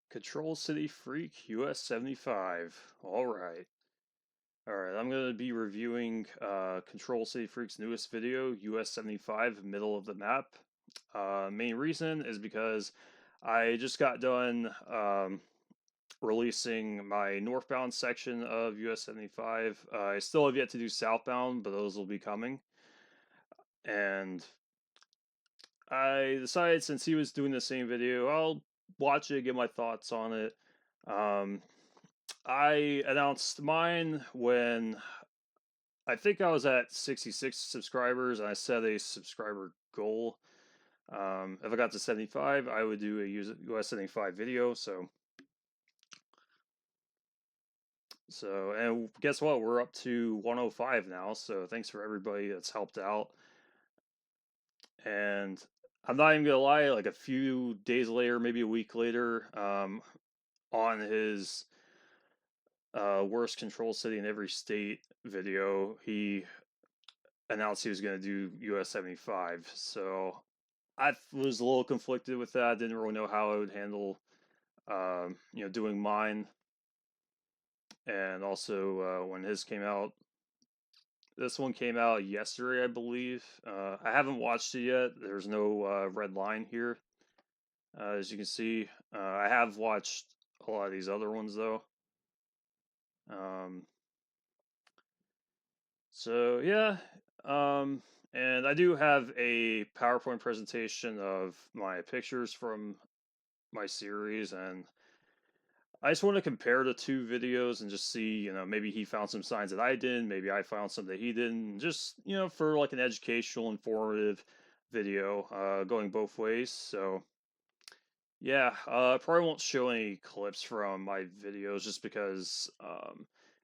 Control City Freak US-75. Alright. Alright, I'm going to be reviewing Control City Freak's newest video, US-75, Middle of the Map. Main reason is because I just got done releasing my northbound section of US-75. I still have yet to do southbound, but those will be coming. And I decided since he was doing the same video, I'll watch it, get my thoughts on it. I announced mine when I think I was at 66 subscribers, and I set a subscriber goal. If I got to 75, I would do a US-75 video. And guess what? We're up to 105 now. So thanks for everybody that's helped out. And I'm not even gonna lie, like a few days later, maybe a week later, on his worst control city in every state video, he announced he was going to do US-75. So I was a little conflicted with that. I didn't really know how I would handle, doing mine. And also when his came out, this one came out yesterday, I believe. I haven't watched it yet. There's no red line here, as you can see. I have watched a lot of these other ones though. So yeah, and I do have a PowerPoint presentation of my pictures from my series, and I just want to compare the two videos and just see, maybe he found some signs that I didn't, maybe I found some that he didn't, just, for like an educational, informative video, going both ways. So yeah, probably won't show any clips from my videos just because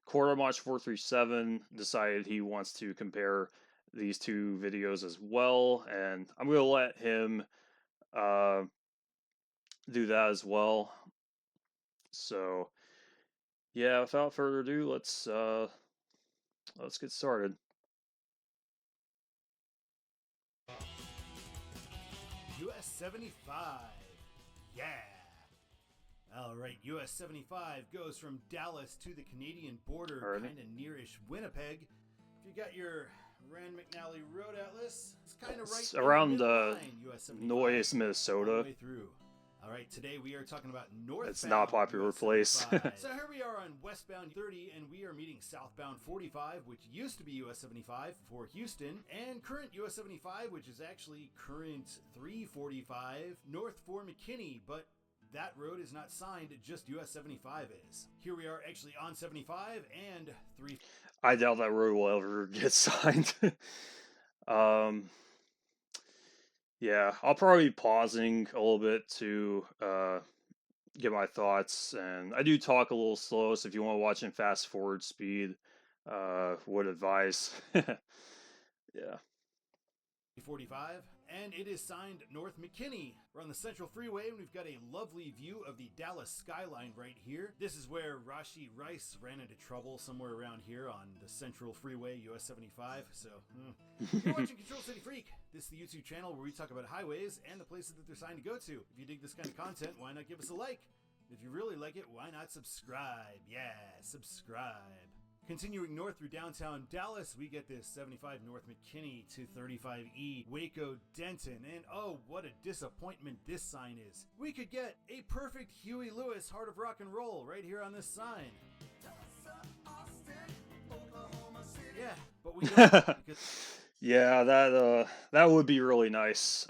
Quarter March 437 decided he wants to compare these two videos as well, and I'm going to let him uh, do that as well. So yeah, without further ado, let's get started. US-75. Yeah. All right, US-75 goes from Dallas to the Canadian border, kind of nearish Winnipeg. If you got your Rand McNally Road Atlas, it's kind of right around US-75 Noyes, Minnesota. all the way through. All right, today we are talking about northbound. It's not a popular place. So here we are on westbound 30, and we are meeting southbound 45, which used to be US-75 for Houston, and current US-75, which is actually current 345 north for McKinney, but that road is not signed, just US-75 is. Here we are actually on 75 and 3. I doubt that road will ever get signed. Yeah, I'll probably be pausing a little bit to get my thoughts, and I do talk a little slow, so if you want to watch in fast forward speed, would advise. Yeah. 45, and it is signed North McKinney. We're on the Central Freeway, and we've got a lovely view of the Dallas skyline right here. This is where Rashi Rice ran into trouble somewhere around here on the Central Freeway, US-75. So, you're watching Control City Freak. This is the YouTube channel where we talk about highways and the places that they're signed to go to. If you dig this kind of content, why not give us a like? If you really like it, why not subscribe? Yeah, subscribe. Continuing north through downtown Dallas, we get this 75 North McKinney to 35E Waco Denton. And oh, what a disappointment this sign is. We could get a perfect Huey Lewis Heart of Rock and Roll right here on this sign. Yeah, but we don't. Yeah, that would be really nice.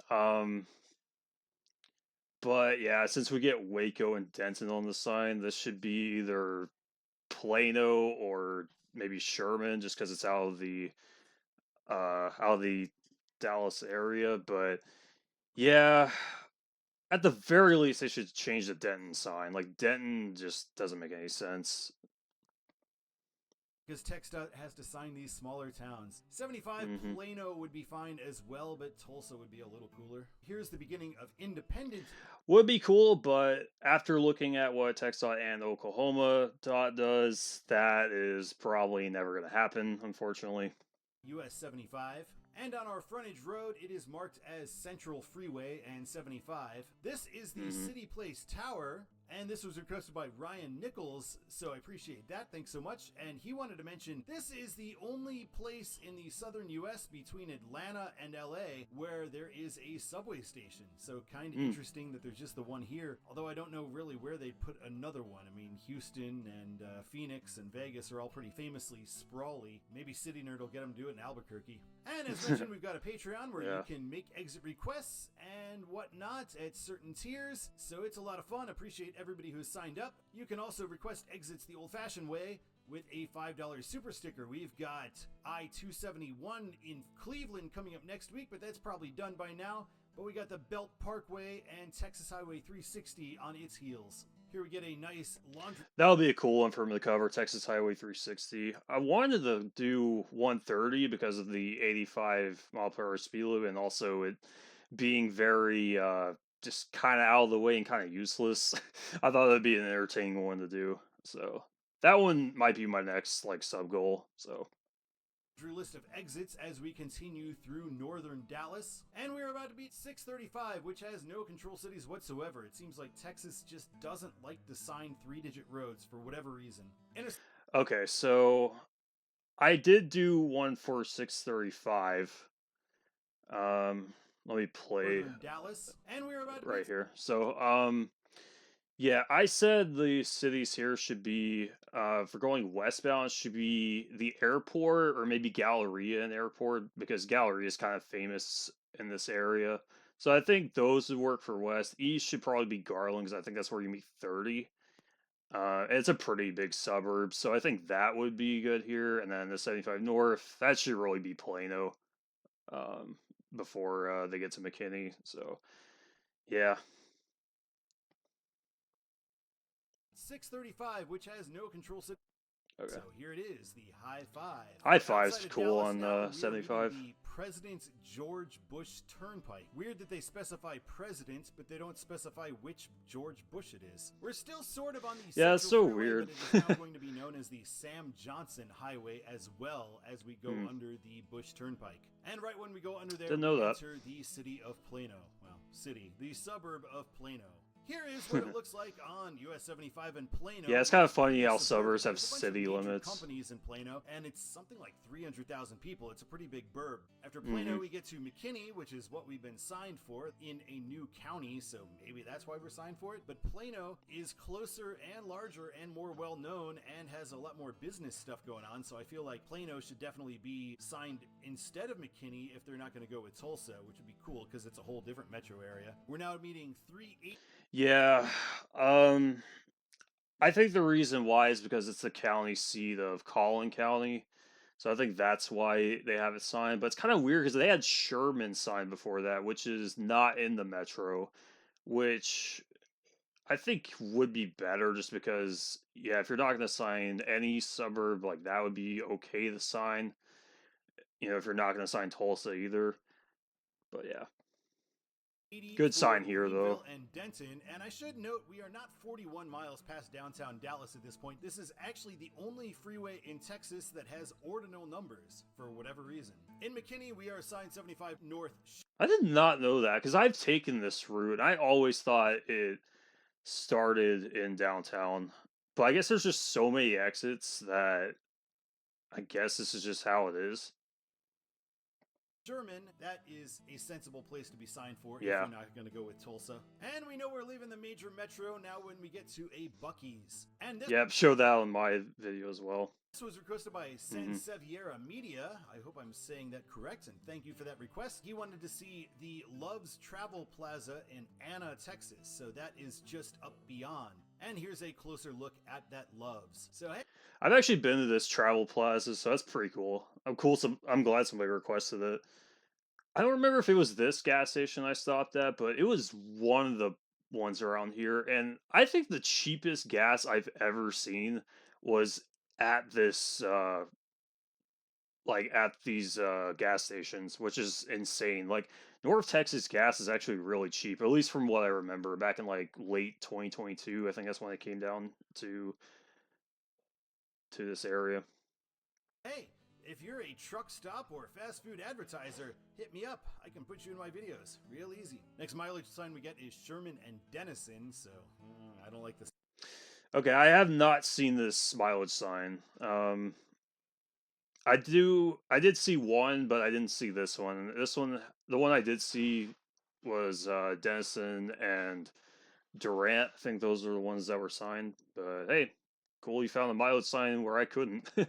But yeah, since we get Waco and Denton on the sign, this should be either Plano or maybe Sherman, just because it's out of the Dallas area. But yeah, at the very least, they should change the Denton sign. Like, Denton just doesn't make any sense. Because TxDOT has to sign these smaller towns. 75 Plano would be fine as well, but Tulsa would be a little cooler. Here's the beginning of Independent. Would be cool, but after looking at what TxDOT and Oklahoma dot does, that is probably never going to happen, unfortunately. US-75. And on our frontage road, it is marked as Central Freeway and 75. This is the City Place Tower. And this was requested by Ryan Nichols, so I appreciate that. Thanks so much. And he wanted to mention this is the only place in the southern US between Atlanta and LA where there is a subway station. So kind of Hmm. interesting that there's just the one here, although I don't know really where they'd put another one. I mean, Houston and Phoenix and Vegas are all pretty famously sprawly. Maybe City Nerd will get them to do it in Albuquerque. And as mentioned, we've got a Patreon where you Yeah. can make exit requests and whatnot at certain tiers. So it's a lot of fun. Appreciate everybody who's signed up. You can also request exits the old-fashioned way with a $5 super sticker. We've got I-271 in Cleveland coming up next week, but that's probably done by now. But we got the Belt Parkway and Texas Highway 360 on its heels. Here we get a nice laundry. That would be a cool one for him to cover, Texas Highway 360. I wanted to do 130 because of the 85-mile-per-hour speed limit, and also it being very just kind of out of the way and kind of useless. I thought that'd be an entertaining one to do. So that one might be my next like sub goal. So list of exits as we continue through northern Dallas. And we're about to beat 635, which has no control cities whatsoever. It seems like Texas just doesn't like to sign 3-digit roads for whatever reason. okay, so I did do one for 635. Let me play Northern Dallas, and we're about to right beat. here. So yeah, I said the cities here should be, for going westbound, should be the airport or maybe Galleria and airport because Galleria is kind of famous in this area. So I think those would work for west. East should probably be Garland because I think that's where you meet 30. It's a pretty big suburb, so I think that would be good here. And then the 75 north, that should really be Plano, um, before they get to McKinney. So yeah. 635, which has no control city. Okay. So here it is, the high five. I five's Outside of cool Dallas on now, we are meeting 75. the President George Bush Turnpike. Weird that they specify president, but they don't specify which George Bush it is. We're still sort of on the Yeah, it's so Central Freeway, weird. but it is now going to be known as the Sam Johnson Highway as well as we go under the Bush Turnpike. And right when we go under there, Didn't we know that. enter the city of Plano. Well, city, the suburb of Plano. Here is what it looks like on US-75 in Plano. Yeah, it's kind of funny how Suburban. suburbs have There's a bunch of city major limits. companies in Plano, and it's something like 300,000 people. It's a pretty big burb. After Plano, we get to McKinney, which is what we've been signed for in a new county, so maybe that's why we're signed for it. But Plano is closer and larger and more well-known and has a lot more business stuff going on, so I feel like Plano should definitely be signed instead of McKinney if they're not going to go with Tulsa, which would be cool because it's a whole different metro area. We're now meeting 3-8. Yeah, I think the reason why is because it's the county seat of Collin County. So I think that's why they have it signed. But it's kind of weird because they had Sherman signed before that, which is not in the metro, which I think would be better just because, yeah, if you're not going to sign any suburb, like that would be okay to sign. You know, if you're not going to sign Tulsa either. But yeah, 80 good for sign here though. Greenville and Denton, and I should note we are not 41 miles past downtown Dallas at this point. This is actually the only freeway in Texas that has ordinal numbers for whatever reason. In McKinney, we are assigned 75 North. I did not know that because I've taken this route. I always thought it started in downtown, but I guess there's just so many exits that I guess this is just how it is. Sherman, that is a sensible place to be signed for if Yeah. you're not going to go with Tulsa. And we know we're leaving the major metro now when we get to a Buc-ee's. And this Yep, show that on my video as well. This was requested by Sanseviera Media. I hope I'm saying that correct, and thank you for that request. He wanted to see the Love's Travel Plaza in Anna, Texas, so that is just up beyond. And here's a closer look at that Love's. So hey, I've actually been to this travel plaza, so that's pretty cool. I'm glad somebody requested it. I don't remember if it was this gas station I stopped at, but it was one of the ones around here, and I think the cheapest gas I've ever seen was at this like at these gas stations, which is insane. Like North Texas gas is actually really cheap, at least from what I remember back in like late 2022. I think that's when it came down to this area. hey, If you're a truck stop or fast food advertiser, hit me up. I can put you in my videos. Real easy. Next mileage sign we get is Sherman and Denison, so I don't like this. Okay, I have not seen this mileage sign. I did see one, but I didn't see this one. This one, the one I did see was Denison and Durant. I think those are the ones that were signed. But hey, cool, you found a mileage sign where I couldn't. The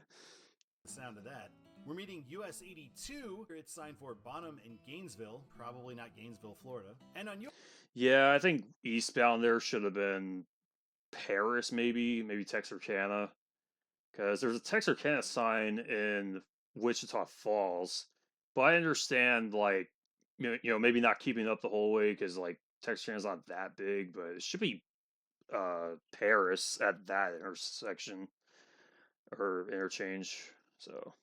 sound of that. We're meeting US-82. It's signed for Bonham and Gainesville, probably not Gainesville, Florida. And on Yeah, I think eastbound there should have been Paris, maybe Texarkana, because there's a Texarkana sign in Wichita Falls. But I understand, like, maybe not keeping up the whole way because like Texarkana's not that big, but it should be Paris at that intersection or interchange. So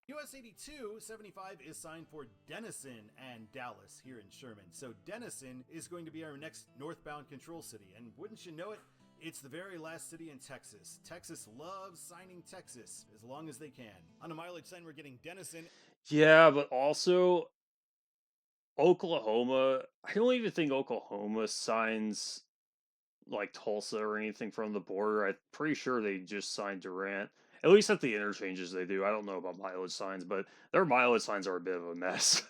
US-82 75 is signed for Denison and Dallas here in Sherman. So Denison is going to be our next northbound control city. And wouldn't you know it, it's the very last city in Texas. Texas loves signing Texas as long as they can. On a mileage sign, we're getting Denison. yeah, but also Oklahoma. I don't even think Oklahoma signs like Tulsa or anything from the border. I'm pretty sure they just signed Durant. At least at the interchanges they do. I don't know about mileage signs, but their mileage signs are a bit of a mess.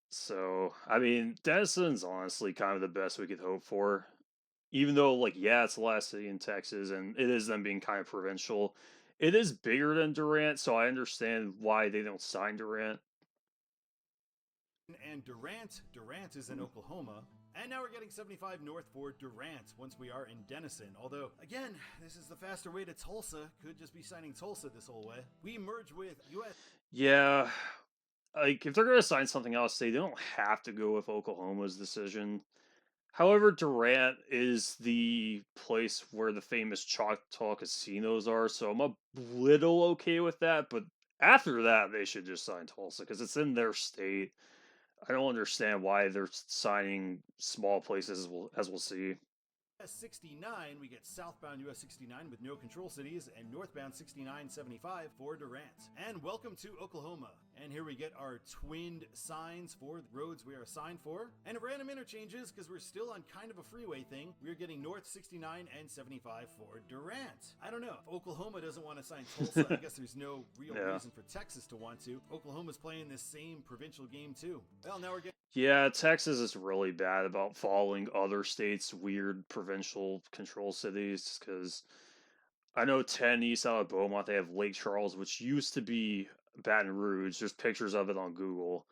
So, I mean, Denison's honestly kind of the best we could hope for. Even though, like, yeah, it's the last city in Texas, and it is them being kind of provincial. It is bigger than Durant, so I understand why they don't sign Durant. And Durant is in Oklahoma. And now we're getting 75 north for Durant once we are in Denison. Although, again, this is the faster way to Tulsa. Could just be signing Tulsa this whole way. We merge with US. Yeah, like if they're gonna sign something else, they don't have to go with Oklahoma's decision. However, Durant is the place where the famous Choctaw casinos are, so I'm a little okay with that. But after that, they should just sign Tulsa because it's in their state. I don't understand why they're signing small places, as we'll see. US 69, we get southbound US 69 with no control cities, and northbound 6975 for Durant. And welcome to Oklahoma. And here we get our twinned signs for the roads we are assigned for. And random interchanges, because we're still on kind of a freeway thing. We're getting north 69 and 75 for Durant. I don't know. If Oklahoma doesn't want to sign Tulsa, I guess there's no real Yeah. reason for Texas to want to. Oklahoma's playing this same provincial game too. Well, now we're getting. Yeah, Texas is really bad about following other states' weird provincial control cities because I know 10 east out of Beaumont, they have Lake Charles, which used to be Baton Rouge. There's pictures of it on Google.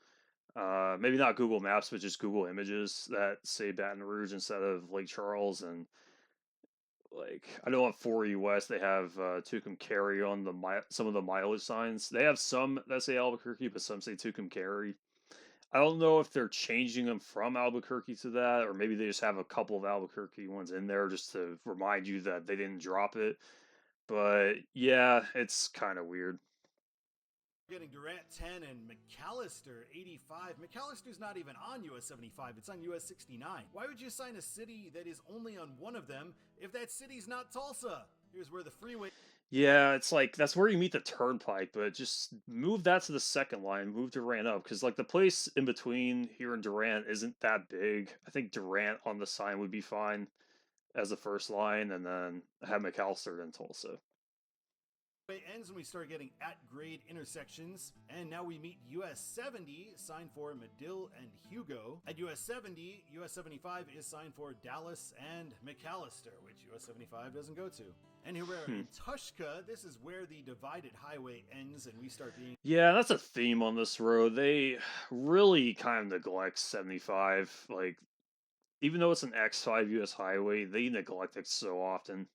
Maybe not Google Maps, but just Google Images that say Baton Rouge instead of Lake Charles. And like, I know on 4E West they have Tucumcari on some of the mileage signs. They have some that say Albuquerque, but some say Tucumcari. I don't know if they're changing them from Albuquerque to that, or maybe they just have a couple of Albuquerque ones in there just to remind you that they didn't drop it. But yeah, it's kind of weird. Getting Durant 10 and McAllister 85. McAllister's not even on US 75, it's on US 69. Why would you sign a city that is only on one of them if that city's not Tulsa? Here's where the freeway. Yeah, it's like that's where you meet the turnpike, but just move that to the second line, move Durant up, because like the place in between here and Durant isn't that big. I think Durant on the sign would be fine as the first line, and then have McAllister then Tulsa. Ends when we start getting at grade intersections, and now we meet US 70, signed for Medill and Hugo. At US 70, US 75 is signed for Dallas and McAllister, which US 75 doesn't go to. And here we're in Tushka. This is where the divided highway ends, and we start being. Yeah, that's a theme on this road. They really kind of neglect 75. Like, even though it's an X5 US highway, they neglect it so often.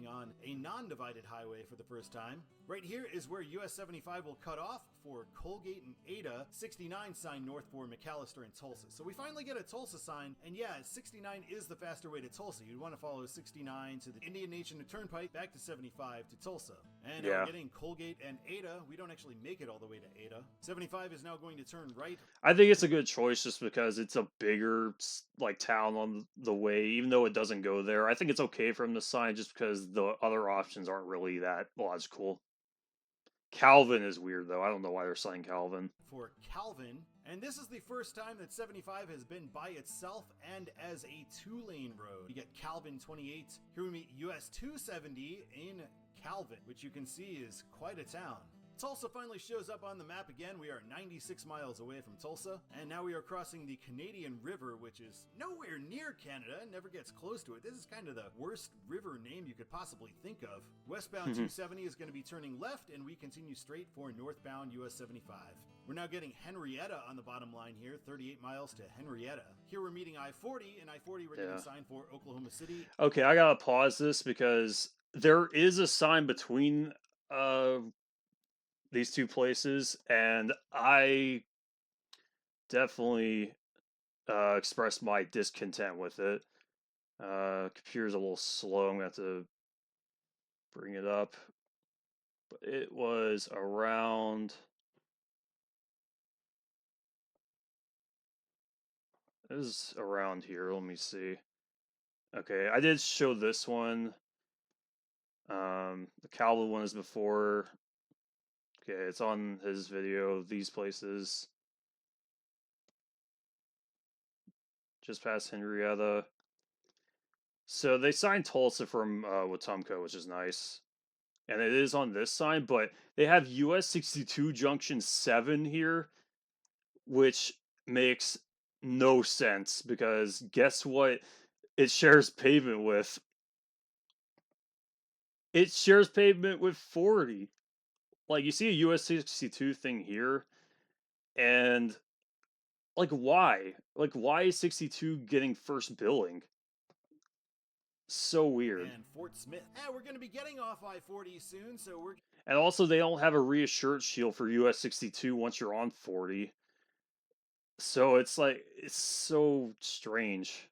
On a non-divided highway for the first time. Right here is where US 75 will cut off for Colgate and Ada. 69 sign north for McAllister and Tulsa. So we finally get a Tulsa sign, and yeah, 69 is the faster way to Tulsa. You'd want to follow 69 to the Indian Nation Turnpike, back to 75 to Tulsa. And Yeah. we're getting Colgate and Ada. We don't actually make it all the way to Ada. 75 is now going to turn right. I think it's a good choice just because it's a bigger like town on the way, even though it doesn't go there. I think it's okay for him to sign just because the other options aren't really that logical. Calvin is weird though. I don't know why they're saying Calvin. For Calvin, and this is the first time that 75 has been by itself and as a two-lane road. You get Calvin 28. Here we meet US 270 in Calvin, which you can see is quite a town. Tulsa finally shows up on the map again. We are 96 miles away from Tulsa, and now we are crossing the Canadian River, which is nowhere near Canada, never gets close to it. This is kind of the worst river name you could possibly think of. Westbound 270 is going to be turning left, and we continue straight for northbound US 75. We're now getting Henrietta on the bottom line here, 38 miles to Henrietta. Here we're meeting I-40, and I-40 we're getting signed for Oklahoma City. Okay, I gotta pause this because there is a sign between these two places, and I definitely expressed my discontent with it. Computer's a little slow. I'm gonna have to bring it up. But it was around. It was around here. Let me see. Okay, I did show this one. The Calvin one is before. Okay, it's on his video. These places. Just past Henrietta. So they signed Tulsa from Wetumpka, which is nice. And it is on this sign, but they have US-62 Junction 7 here, which makes no sense because guess what it shares pavement with? It shares pavement with 40. Like, you see a US-62 thing here, and, like, why? Like, why is 62 getting first billing? So weird. And Fort Smith. We're going to be getting off I-40 soon, so we're... And also, they don't have a reassured shield for US-62 once you're on 40. So it's like, it's so strange.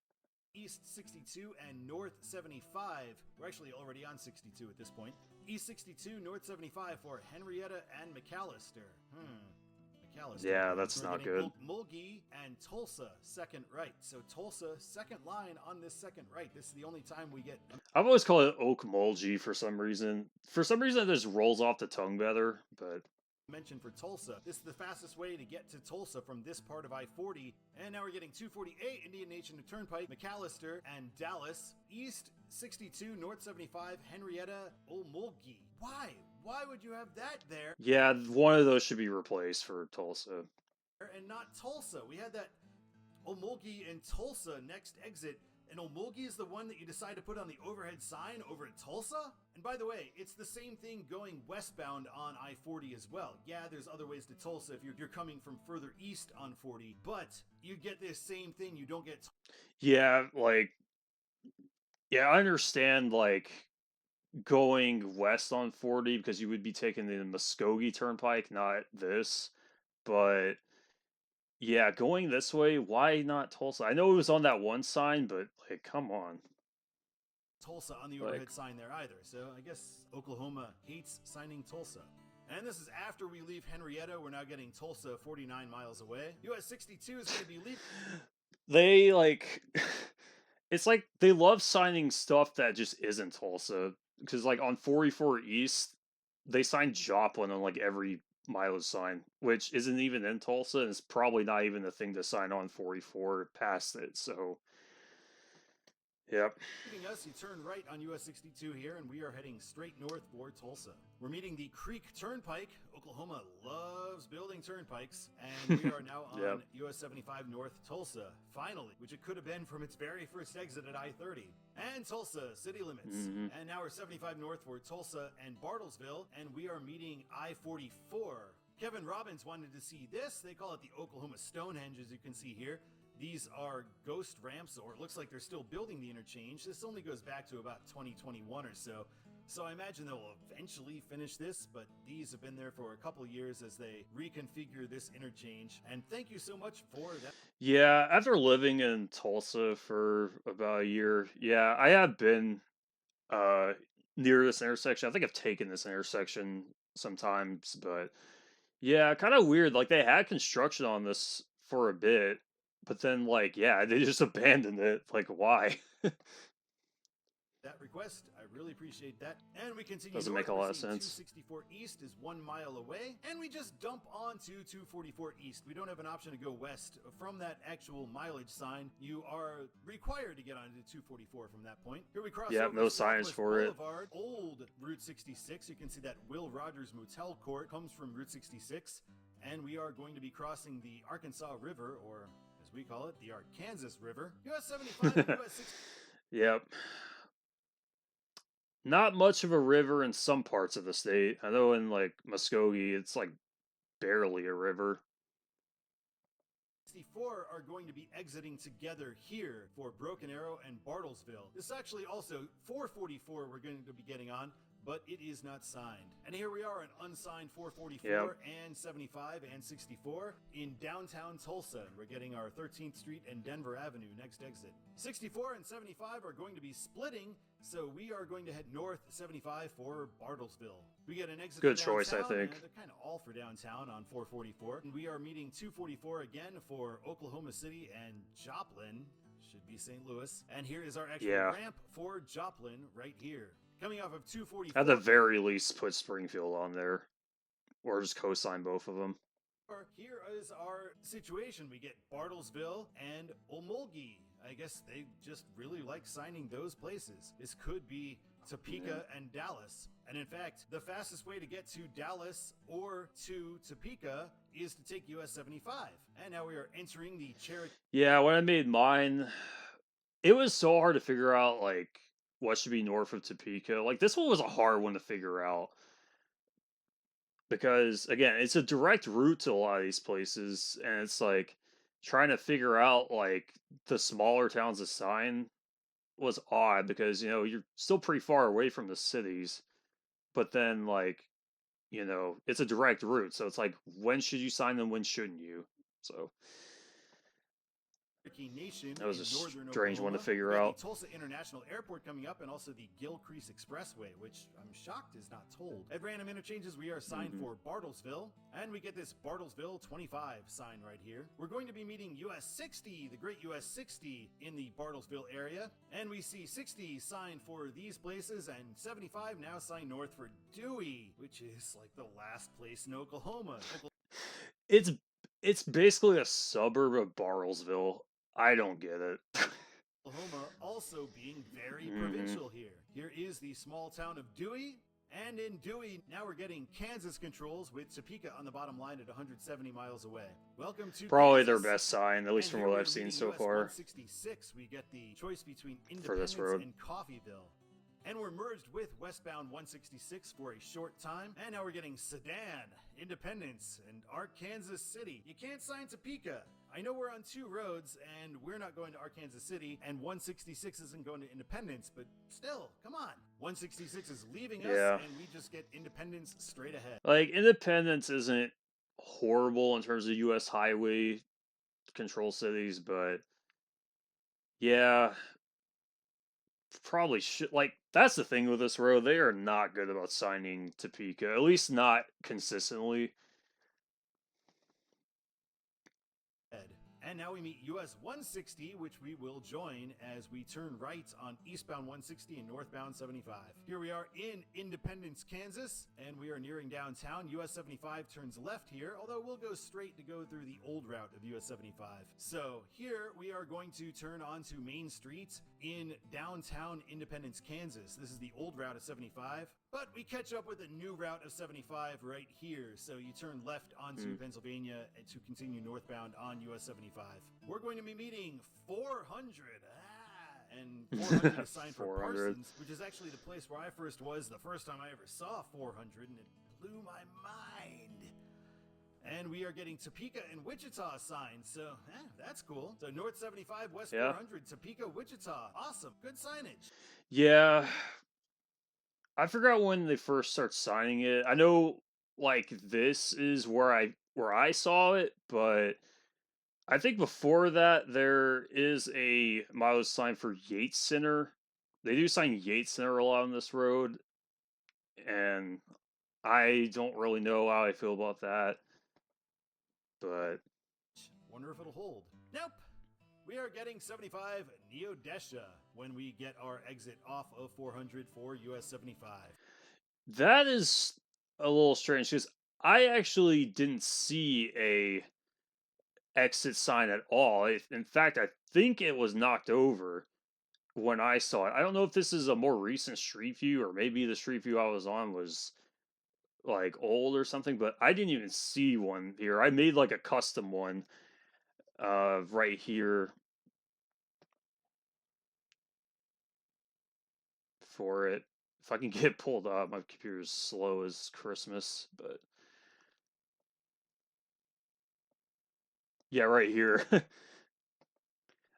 East 62 and North 75. We're actually already on 62 at this point. East 62, North 75 for Henrietta and McAllister. McAllister. Yeah, that's not good. Mulgee and Tulsa, second right. So Tulsa, second line on this second right. This is the only time we get... I've always called it Oak Mulgee for some reason. For some reason, it just rolls off the tongue better, but... mentioned for Tulsa. This is the fastest way to get to Tulsa from this part of I-40. And now we're getting 248 Indian Nation Turnpike, McAllister, and Dallas. East 62, North 75, Henrietta, Mulgee. Why? Why would you have that there? Yeah, one of those should be replaced for Tulsa. And not Tulsa. We had that Mulgee and Tulsa next exit. And Mulgee is the one that you decide to put on the overhead sign over at Tulsa? And by the way, it's the same thing going westbound on I-40 as well. Yeah, there's other ways to Tulsa if you're coming from further east on 40, but you get this same thing. You don't get... Yeah, like... Yeah, I understand, like, going west on 40 because you would be taking the Muskogee Turnpike, not this. But... yeah, going this way, why not Tulsa? I know it was on that one sign, but, like, come on. Tulsa on the overhead sign there either. So I guess Oklahoma hates signing Tulsa. And this is after we leave Henrietta. We're now getting Tulsa 49 miles away. US 62 is going to be leaving. They, like... it's like they love signing stuff that just isn't Tulsa. Because, like, on 44 East, they signed Joplin on, like, every mileage sign, which isn't even in Tulsa, and it's probably not even the thing to sign on 44 past it, so... yep. Leaving us, you turn right on US 62 here, and we are heading straight north for Tulsa. We're meeting the Creek Turnpike. Oklahoma loves building turnpikes, and we are now on Yep. US 75 North Tulsa, finally, which it could have been from its very first exit at I-30. And Tulsa, city limits. And now we're 75 North for Tulsa and Bartlesville, and we are meeting I-44. Kevin Robbins wanted to see this. They call it the Oklahoma Stonehenge, as you can see here. These are ghost ramps, or it looks like they're still building the interchange. This only goes back to about 2021 or so. So I imagine they'll eventually finish this, but these have been there for a couple years as they reconfigure this interchange. And thank you so much for that. Yeah, after living in Tulsa for about a year, yeah, I have been near this intersection. I think I've taken this intersection sometimes, but yeah, kind of weird. Like, they had construction on this for a bit, but then, like, yeah, they just abandoned it. Like, why? that request. I really appreciate that. And we continue Doesn't north. make a We're lot of seeing sense. 264 East is 1 mile away. And we just dump onto 244 East. We don't have an option to go west from that actual mileage sign. You are required to get onto 244 from that point. Here we cross Yep, over no signs Southwest for it. Boulevard, old Route 66. You can see that Will Rogers Motel Court comes from Route 66. And we are going to be crossing the Arkansas River, or as we call it, the Arkansas River. US-75 and US-60. Yep. Not much of a river in some parts of the state. I know in like Muskogee, it's like barely a river. 64 are going to be exiting together here for Broken Arrow and Bartlesville. This is actually also 444 we're going to be getting on, but it is not signed. And here we are, an unsigned 444 Yep. and 75 and 64 in downtown Tulsa. We're getting our 13th Street and Denver Avenue next exit. 64 and 75 are going to be splitting, so we are going to head north 75 for Bartlesville. We get an exit Good for choice, I downtown, think. they're kind of all for downtown on 444. And we are meeting 244 again for Oklahoma City and Joplin. Should be St. Louis. And here is our actual Yeah. ramp for Joplin right here. Coming off of 244. At the very least, put Springfield on there. Or just co-sign both of them. Here is our situation. We get Bartlesville and Omulgee. I guess they just really like signing those places. This could be Topeka and Dallas. And in fact, the fastest way to get to Dallas or to Topeka is to take US 75. And now we are entering the Cherokee. Yeah, when I made mine, it was so hard to figure out like what should be north of Topeka. Like this one was a hard one to figure out because again, it's a direct route to a lot of these places, and it's like trying to figure out like the smaller towns to sign was odd because you're still pretty far away from the cities, but then like it's a direct route, so it's like when should you sign them, when shouldn't you? So Nation that was a in northern strange one to Oklahoma. We've figure got out. the Tulsa International Airport coming up, and also the Gilcrease Expressway, which I'm shocked is not tolled. At random interchanges, we are signed for Bartlesville, and we get this Bartlesville 25 sign right here. We're going to be meeting US 60, the great US 60, in the Bartlesville area, and we see 60 signed for these places, and 75 now signed north for Dewey, which is like the last place in Oklahoma. It's it's basically a suburb of Bartlesville. I don't get it. Oklahoma also being very provincial here. Here is the small town of Dewey. And in Dewey, now we're getting Kansas controls with Topeka on the bottom line at 170 miles away. Welcome to Probably Kansas. their best sign, at least And from here what we I've are seen meeting so US far. 166. We get the choice between For this Independence road. and Coffeyville. And we're merged with westbound 166 for a short time. And now we're getting Sedan, Independence, and Arkansas City. You can't sign Topeka. I know we're on two roads, and we're not going to Arkansas City, and 166 isn't going to Independence, but still, come on. 166 is leaving Yeah. us, and we just get Independence straight ahead. Like, Independence isn't horrible in terms of U.S. highway control cities, but yeah, probably should. Like, that's the thing with this road. They are not good about signing Topeka, at least not consistently. And now we meet US 160, which we will join as we turn right on eastbound 160 and northbound 75. Here we are in Independence, Kansas, and we are nearing downtown. US 75 turns left here, although we'll go straight to go through the old route of US 75. So here we are going to turn onto Main Street in downtown Independence, Kansas. This is the old route of 75. But we catch up with a new route of 75 right here. So you turn left onto Pennsylvania to continue northbound on US 75. We're going to be meeting 400. And 400 is signed for 400. Parsons, which is actually the place where I first was the first time I ever saw 400, and it blew my mind. And we are getting Topeka and Wichita signed, so that's cool. So North 75, West 400, Topeka, Wichita. Awesome. Good signage. Yeah. I forgot when they first start signing it. I know like this is where I saw it, but I think before that there is a mileage sign for Yates Center. They do sign Yates Center a lot on this road, and I don't really know how I feel about that. But wonder if it'll hold. Nope. we are getting 75 Neodesha when we get our exit off of 400 for US 75. That is a little strange because I actually didn't see a exit sign at all. In fact, I think it was knocked over when I saw it. I don't know if this is a more recent Street View or maybe the Street View I was on was like old or something, but I didn't even see one here. I made like a custom one right here for it. If I can get it pulled up, my computer's slow as Christmas, but yeah, right here.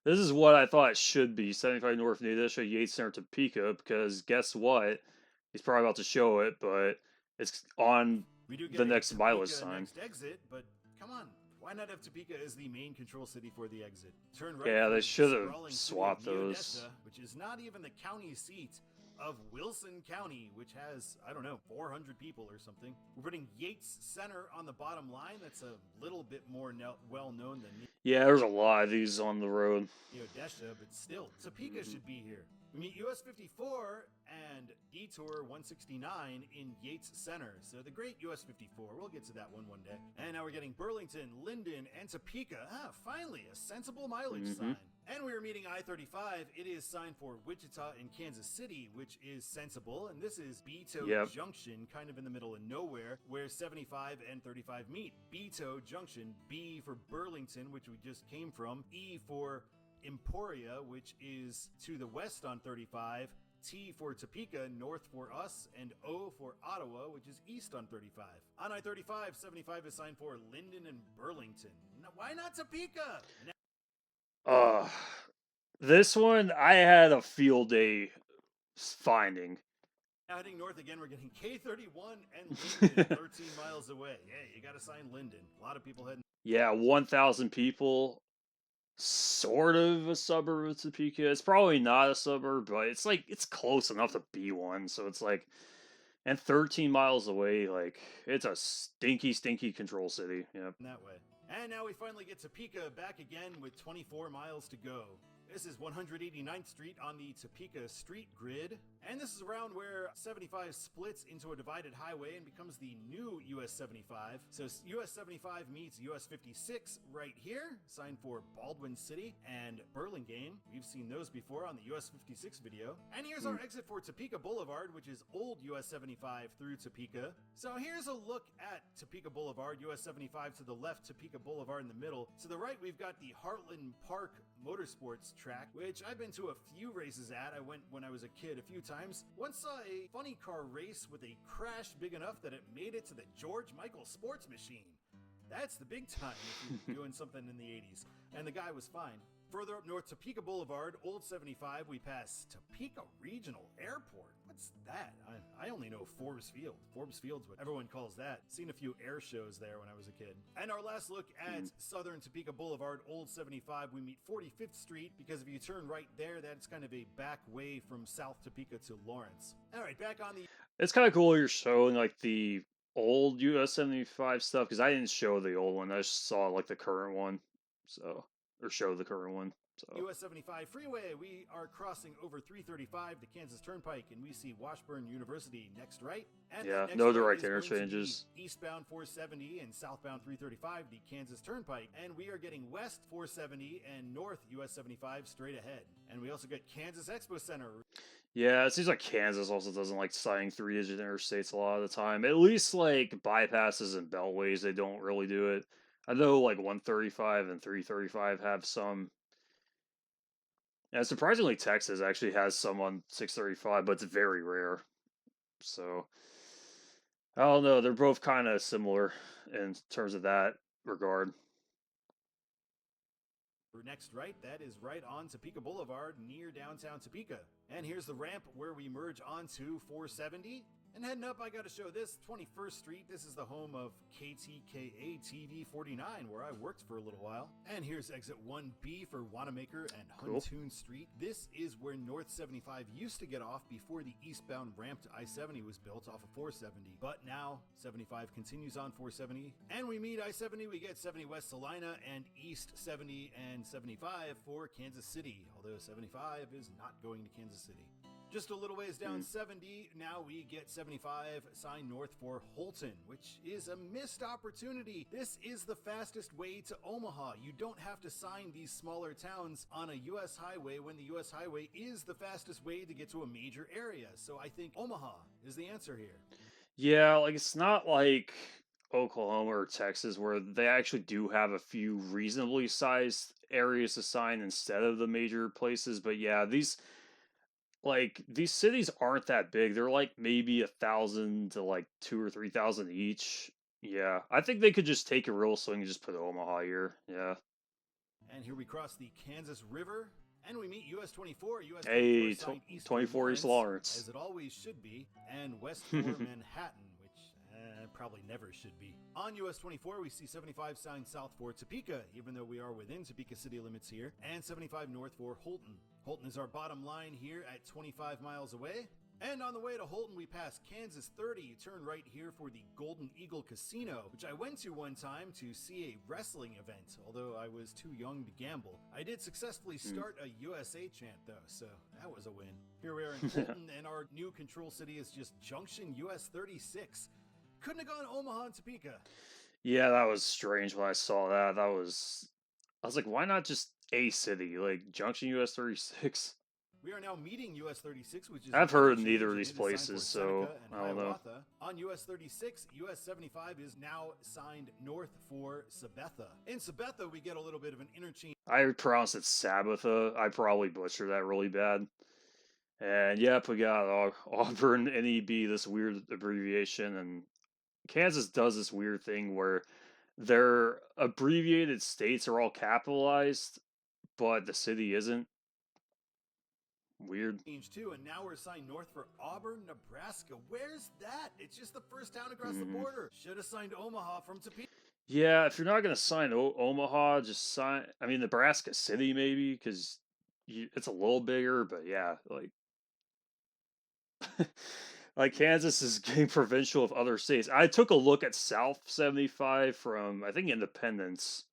This is what I thought it should be 75 North Nudisha, Yates Center, Topeka, because guess what? He's probably about to show it, but it's on We do get the a next buy list Topeka sign. next exit, but come on. Why not have Topeka as the main control city for the exit? Turn right Yeah, for they the should have sprawling city of swapped those. Neodesha, which is not even the county seat of Wilson County, which has, I don't know, 400 people or something. We're putting Yates Center on the bottom line. That's a little bit more well known than Yeah, there's a lot of these on the road. Neodesha, but still, Topeka should be here. We meet US 54 and Detour 169 in Yates Center. So the great US 54. We'll get to that one day. And now we're getting Burlington, Linden, and Topeka. Finally, a sensible mileage sign. And we are meeting I-35. It is signed for Wichita and Kansas City, which is sensible. And this is Beto Junction, kind of in the middle of nowhere, where 75 and 35 meet. Beto Junction, B for Burlington, which we just came from, E for Emporia, which is to the west on 35, T for Topeka, north for us, and O for Ottawa, which is east on 35. On I-35, 75 is signed for Linden and Burlington. Now, why not Topeka? This one I had a field day finding. Now heading north again, we're getting K31 and Linden, 13 miles away. Hey, you gotta sign Linden. A lot of people heading. Yeah, 1,000 people. Sort of a suburb of Topeka. It's probably not a suburb, but it's like it's close enough to be one. So it's like, and 13 miles away, like it's a stinky, stinky control city. Yep. That way. And now we finally get Topeka back again with 24 miles to go. This is 189th Street on the Topeka street grid, and this is around where 75 splits into a divided highway and becomes the new US 75. So US 75 meets US 56 right here, signed for Baldwin City and Burlingame. We've seen those before on the US 56 video. And here's our exit for Topeka Boulevard, which is old US 75 through Topeka. So here's a look at Topeka Boulevard, US 75 to the left, Topeka Boulevard in the middle. To the right, we've got the Heartland Park Motorsports track, which I've been to a few races at. I went when I was a kid a few times. Once saw a funny car race with a crash big enough that it made it to the George Michael Sports Machine. That's the big time if you're doing something in the 80s. And the guy was fine. Further up north, Topeka Boulevard, Old 75, we pass Topeka Regional Airport. What's that? I only know Forbes Field. Forbes Field's what everyone calls that. Seen a few air shows there when I was a kid. And our last look at southern Topeka Boulevard, Old 75, we meet 45th Street, because if you turn right there, that's kind of a back way from South Topeka to Lawrence. All right, back on the... It's kind of cool you're showing like the old US-75 stuff, because I didn't show the old one. I just saw like the current one. So, or show the current one. So. US 75 freeway, we are crossing over 335, the Kansas Turnpike, and we see Washburn University next right. And yeah, next no right direct is going to interchanges. be eastbound 470 and southbound 335, the Kansas Turnpike. And we are getting west 470 and north US 75 straight ahead. And we also get Kansas Expo Center. Yeah, it seems like Kansas also doesn't like signing 3-digit interstates a lot of the time. At least like bypasses and beltways, they don't really do it. I know like 135 and 335 have some. And surprisingly, Texas actually has some on 635, but it's very rare. So, I don't know. They're both kind of similar in terms of that regard. Next right, that is right on Topeka Boulevard near downtown Topeka. And here's the ramp where we merge onto 470. And heading up, I got to show this 21st Street. This is the home of KTKA TV 49, where I worked for a little while. And here's exit 1B for Wanamaker and Cool. Huntoon Street. This is where North 75 used to get off before the eastbound ramp to I-70 was built off of 470. But now 75 continues on 470, and we meet I-70. We get 70 West Salina and East 70 and 75 for Kansas City, although 75 is not going to Kansas City. Just a little ways down 70, now we get 75 signed north for Holton, which is a missed opportunity. This is the fastest way to Omaha. You don't have to sign these smaller towns on a U.S. highway when the U.S. highway is the fastest way to get to a major area. So I think Omaha is the answer here. Yeah, like it's not like Oklahoma or Texas where they actually do have a few reasonably sized areas to sign instead of the major places. But yeah, these cities aren't that big. They're like maybe 1,000 to like 2 or 3,000 each. Yeah, I think they could just take a real swing and just put Omaha here. Yeah. And here we cross the Kansas River, and we meet US 24. US 24 Hey, signed east for 24 East Lawrence, Lawrence. as it always should be, and west for Manhattan, which probably never should be. On US 24, we see 75 signed south for Topeka, even though we are within Topeka city limits here, and 75 north for Holton. Holton is our bottom line here at 25 miles away. And on the way to Holton, we pass Kansas 30, turn right here for the Golden Eagle Casino, which I went to one time to see a wrestling event, although I was too young to gamble. I did successfully start a USA chant, though, so that was a win. Here we are in Holton, and our new control city is just Junction US 36. Couldn't have gone Omaha and Topeka. Yeah, that was strange when I saw that. I was like, why not just a city like Junction US 36? We are now meeting US 36, which is I've an heard of interchange, neither of and these it is signed for places, Seneca so and I don't know. Hiawatha. On US 36, US 75 is now signed north for Sabetha. In Sabetha, we get a little bit of an interchange. I pronounce it Sabbatha. I probably butchered that really bad. And yep, we got Auburn NEB, this weird abbreviation, and Kansas does this weird thing where their abbreviated states are all capitalized, but the city isn't. Weird. Too, and now we're signed north for Auburn, Nebraska. Where's that? It's just the first town across the border. Should have signed Omaha from Topeka. Yeah, if you're not gonna sign Omaha, just sign. I mean, Nebraska City maybe because it's a little bigger, but yeah, like like Kansas is getting provincial of other states. I took a look at South 75 from I think Independence,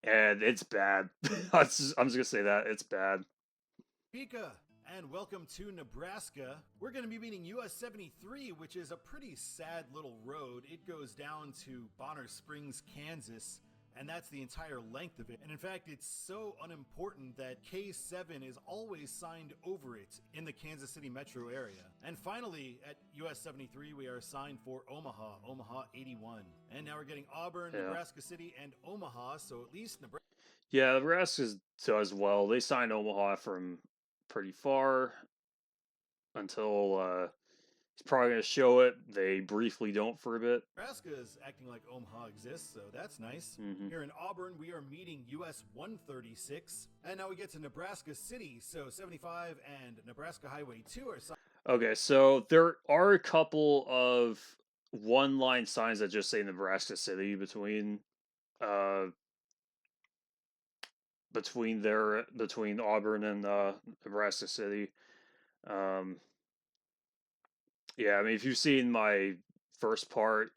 and it's bad. I'm just gonna say that it's bad. Topeka. And welcome to Nebraska. We're going to be meeting US 73, which is a pretty sad little road. It goes down to Bonner Springs, Kansas, and that's the entire length of it. And in fact, it's so unimportant that K7 is always signed over it in the Kansas City metro area. And finally, at US 73, we are signed for Omaha 81. And now we're getting Auburn, Yeah. Nebraska City, and Omaha, so at least Nebraska. Yeah, Nebraska does well. They signed Omaha from pretty far until he's probably going to show it. They briefly don't for a bit. Nebraska is acting like Omaha exists, so that's nice. Mm-hmm. Here in Auburn, we are meeting US 136, and now we get to Nebraska City, so 75 and Nebraska Highway 2 are signed. Okay, so there are a couple of one-line signs that just say Nebraska City between between Auburn and Nebraska City. Yeah, I mean, if you've seen my first part,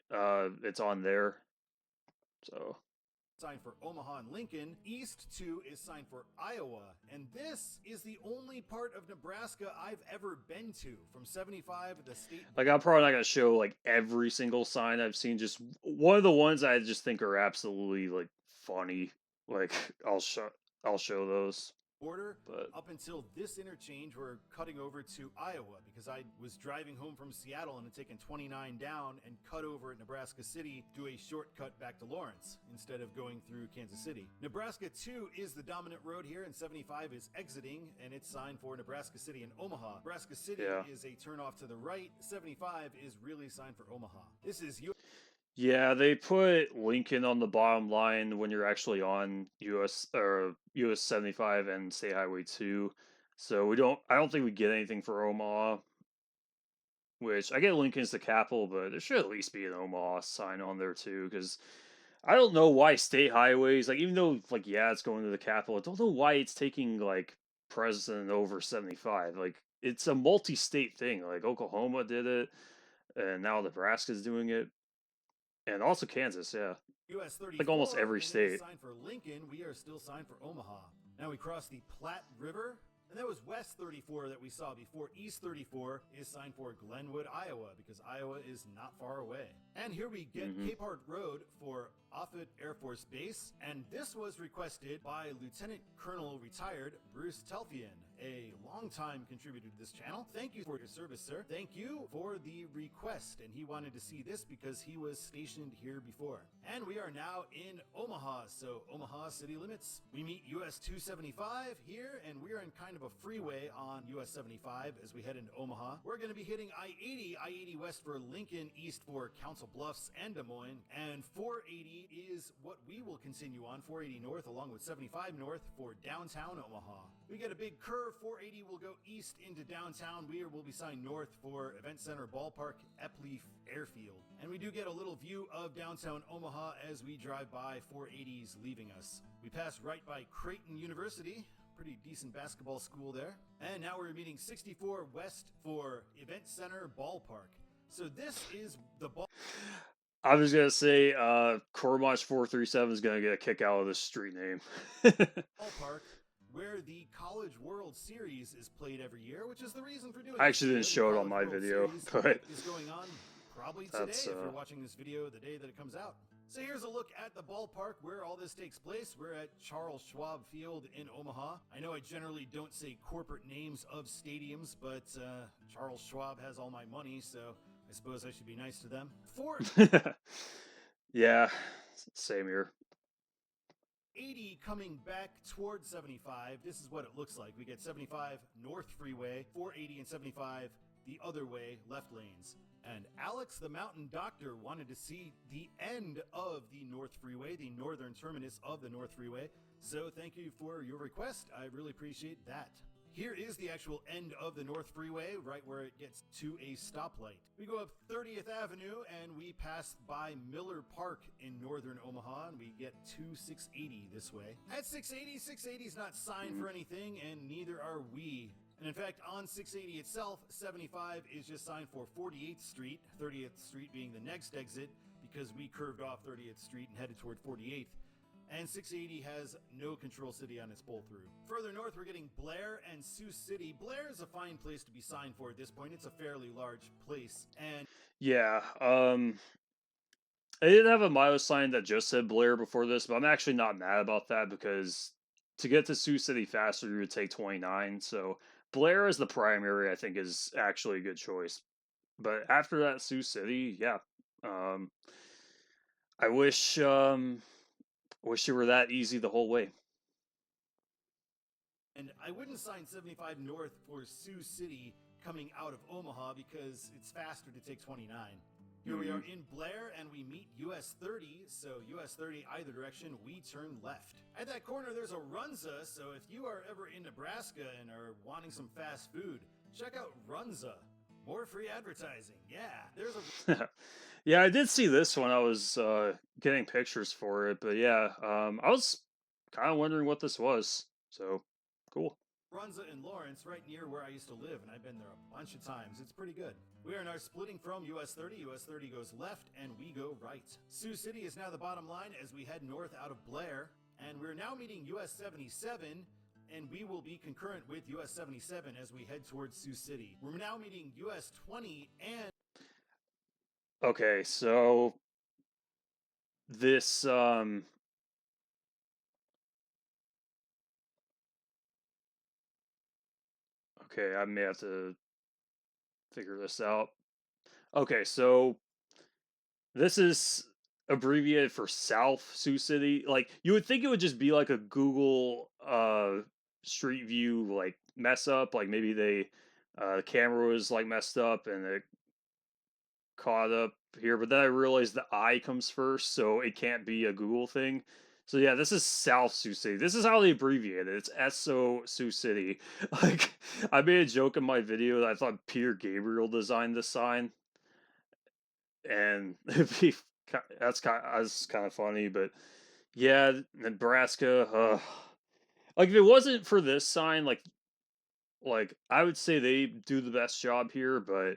it's on there. So signed for Omaha and Lincoln. East 2 is signed for Iowa, and this is the only part of Nebraska I've ever been to. From 75, the state. like I'm probably not gonna show like every single sign I've seen. Just one of the ones I just think are absolutely like funny. Like I'll show those. Border, But up until this interchange, we're cutting over to Iowa because I was driving home from Seattle and had taken 29 down and cut over at Nebraska City, do a shortcut back to Lawrence instead of going through Kansas City. Nebraska 2 is the dominant road here, and 75 is exiting, and it's signed for Nebraska City and Omaha. Nebraska City is a turnoff to the right. 75 is really signed for Omaha. This is yeah, they put Lincoln on the bottom line when you're actually on US 75 and State Highway 2. So I don't think we get anything for Omaha. which I get Lincoln's the capital, but there should at least be an Omaha sign on there too, because I don't know why state highways, like even though like yeah, it's going to the capital, I don't know why it's taking like precedent over 75. Like it's a multi-state thing. Like Oklahoma did it, and now Nebraska's doing it, and also Kansas. Yeah, US like almost 34, every and it was state. signed for Lincoln. We are still signed for Omaha. Now we cross the Platte River, and that was West 34 that we saw before. East 34 is signed for Glenwood, Iowa, because Iowa is not far away. And here we get Hmm. Capehart Road for Offutt Air Force Base, and this was requested by Lieutenant Colonel retired Bruce Telfian, a longtime contributor to this channel. Thank you for your service, sir. Thank you for the request, and he wanted to see this because he was stationed here before. And we are now in Omaha, so Omaha city limits. We meet US 275 here, and we are in kind of a freeway on US 75 as we head into Omaha. We're going to be hitting I-80 west for Lincoln, east for Council Bluffs and Des Moines, and 480 is what we will continue on, 480 north along with 75 north for downtown Omaha. We get a big curve, 480 will go east into downtown. We will be signed north for Event Center Ballpark, Epleaf Airfield. And we do get a little view of downtown Omaha as we drive by 480s leaving us. We pass right by Creighton University, pretty decent basketball school there. And now we're meeting 64 west for Event Center Ballpark. So this is the I was gonna say, Cormach 437 is gonna get a kick out of this street name. ballpark where the College World Series is played every year, which is the reason for doing I this actually didn't video. The show it on College my World video, Series but is going on probably today that's if you're watching this video the day that it comes out. So here's a look at the ballpark where all this takes place. We're at Charles Schwab Field in Omaha. I know I generally don't say corporate names of stadiums, but Charles Schwab has all my money, so I suppose I should be nice to them. yeah, same here. 80 coming back towards 75. This is what it looks like. We get 75 North Freeway, 480 and 75 the other way, left lanes. And Alex the Mountain Doctor wanted to see the end of the North Freeway, the northern terminus of the North Freeway. So thank you for your request. I really appreciate that. Here is the actual end of the North Freeway, right where it gets to a stoplight. We go up 30th Avenue and we pass by Miller Park in northern Omaha, and we get to 680 this way. At 680, 680 is not signed for anything, and neither are we. And in fact, on 680 itself, 75 is just signed for 48th Street, 30th Street being the next exit, because we curved off 30th Street and headed toward 48th. And 680 has no Control City on its pull through. Further north, we're getting Blair and Sioux City. Blair is a fine place to be signed for at this point. It's a fairly large place. And Yeah, I did have a mileage sign that just said Blair before this, but I'm actually not mad about that because to get to Sioux City faster, you would take 29. So Blair as the primary, I think, is actually a good choice. But after that, Sioux City, yeah. Um, I wish it were that easy the whole way. I wouldn't sign 75 north for Sioux City coming out of Omaha because it's faster to take 29. Here we are in Blair and we meet US 30, so US 30 either direction, we turn left. At that corner there's a Runza, so if you are ever in Nebraska and are wanting some fast food, check out Runza. More free advertising, yeah. There's a Yeah, I did see this when I was getting pictures for it, but yeah, I was kind of wondering what this was. So cool. Runza in Lawrence, right near where I used to live, and I've been there a bunch of times. It's pretty good. We are now splitting from US 30. US 30 goes left, and we go right. Sioux City is now the bottom line as we head north out of Blair, and we're now meeting US 77, and we will be concurrent with US 77 as we head towards Sioux City. We're now meeting US 20 and Okay, so this okay, I may have to figure this out. Okay, so this is abbreviated for South Sioux City. Like you would think it would just be like a Google Street View like mess up, like maybe the camera was like messed up and it caught up here, but then I realized the I comes first, so it can't be a Google thing. So yeah, this is South Sioux City. This is how they abbreviate it. It's SO Sioux City. Like I made a joke in my video that I thought Peter Gabriel designed this sign, and that's kind of funny. But yeah, Nebraska. Like if it wasn't for this sign, like I would say they do the best job here, but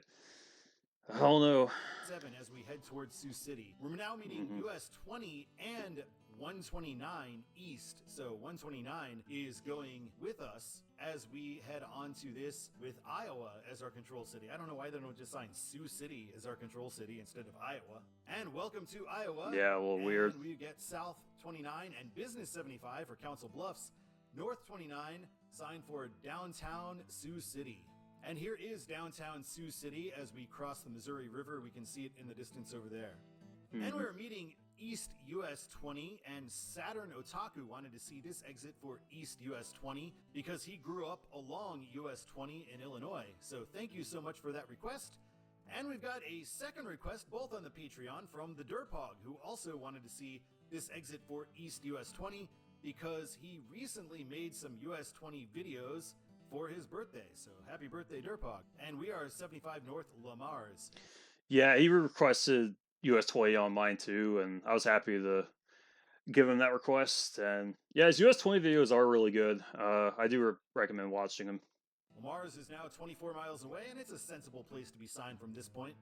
I don't know. 7 as we head towards Sioux City. We're now meeting Hmm. US 20 and 129 East. So 129 is going with us as we head on to this with Iowa as our control city. I don't know why they don't just sign Sioux City as our control city instead of Iowa. And welcome to Iowa. Yeah, a little weird. And we get South 29 and Business 75 for Council Bluffs. North 29 signed for downtown Sioux City. And here is downtown Sioux City as we cross the Missouri River. We can see it in the distance over there. And Hmm. we're meeting East US 20, and Saturn Otaku wanted to see this exit for East US 20 because he grew up along US 20 in Illinois. So thank you so much for that request. And we've got a second request, both on the Patreon, from the Derpog, who also wanted to see this exit for East US 20 because he recently made some US 20 videos for his birthday. So happy birthday, Derpog. And we are 75 North Lamars. Yeah, he requested US-20 on mine too, and I was happy to give him that request. And yeah, his US-20 videos are really good. I do recommend watching them. Lamars is now 24 miles away, and it's a sensible place to be signed from this point.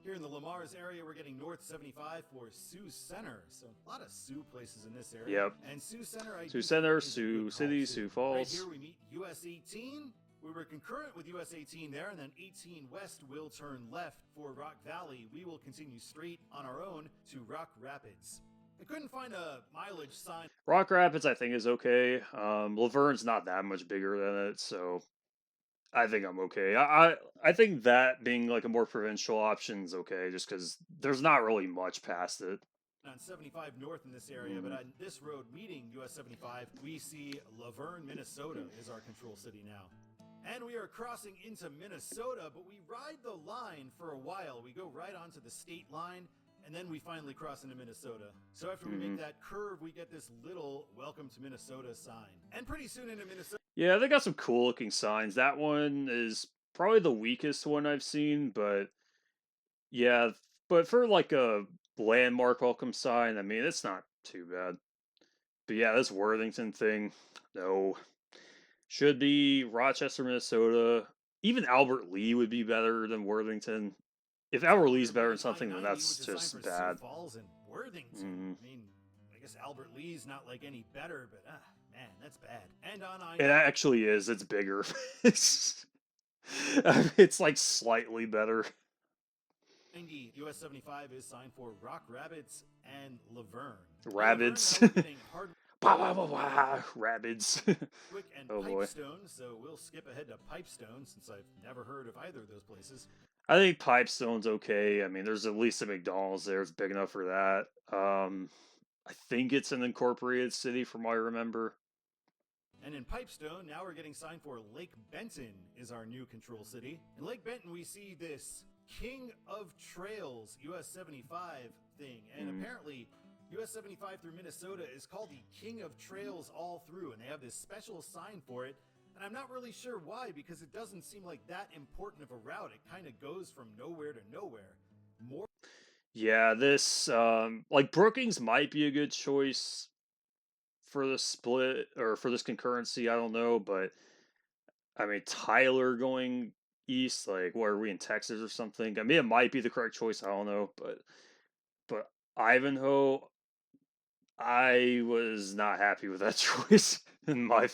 Here in the Lamars area, we're getting North 75 for Sioux Center. So a lot of Sioux places in this area. Yep. And Sioux Center, I Sioux do Center, think is a good Sioux call, City, too. Sioux Right Falls. here we meet US 18. We were concurrent with US 18 there, and then 18 West will turn left for Rock Valley. We will continue straight on our own to Rock Rapids. I couldn't find a mileage sign. Rock Rapids, I think, is okay. Laverne's not that much bigger than it, so I think I'm okay. I think that being like a more provincial option is okay, just because there's not really much past it. On 75 North in this area, but on this road meeting US 75, we see Laverne, Minnesota is our control city now. And we are crossing into Minnesota, but we ride the line for a while. We go right onto the state line, and then we finally cross into Minnesota. So after we make that curve, we get this little welcome to Minnesota sign. And pretty soon into Minnesota. Yeah, they got some cool looking signs. That one is probably the weakest one I've seen, but yeah, but for like a landmark welcome sign, I mean, it's not too bad. But yeah, this Worthington thing, no. Should be Rochester, Minnesota. Even Albert Lee would be better than Worthington. If Albert Lee's better than something, then that's which is signed just for bad. Sioux Falls and Worthington. I mean, I guess Albert Lee's not like any better, but man, that's bad. And on I It actually is. It's bigger. It's like slightly better. 90 US 75 is signed for Rock Rapids and Laverne. Rabbits. Laverne, now we're getting Hardwick Wah, wah, wah, wah. Rabbits. and Oh boy. Pipestone, so we'll skip ahead to Pipestone since I've never heard of either of those places. I think Pipestone's okay. I mean, there's at least a McDonald's there. It's big enough for that. I think it's an incorporated city from what I remember. And in Pipestone, now we're getting signed for Lake Benton is our new control city. In Lake Benton, we see this King of Trails US 75 thing, and apparently US 75 through Minnesota is called the King of Trails all through, and they have this special sign for it. And I'm not really sure why, because it doesn't seem like that important of a route. It kind of goes from nowhere to nowhere. More Yeah, this like Brookings might be a good choice for the split or for this concurrency. I don't know, but I mean Tyler going east, like what are we in Texas or something? I mean, it might be the correct choice. I don't know, but Ivanhoe, I was not happy with that choice in my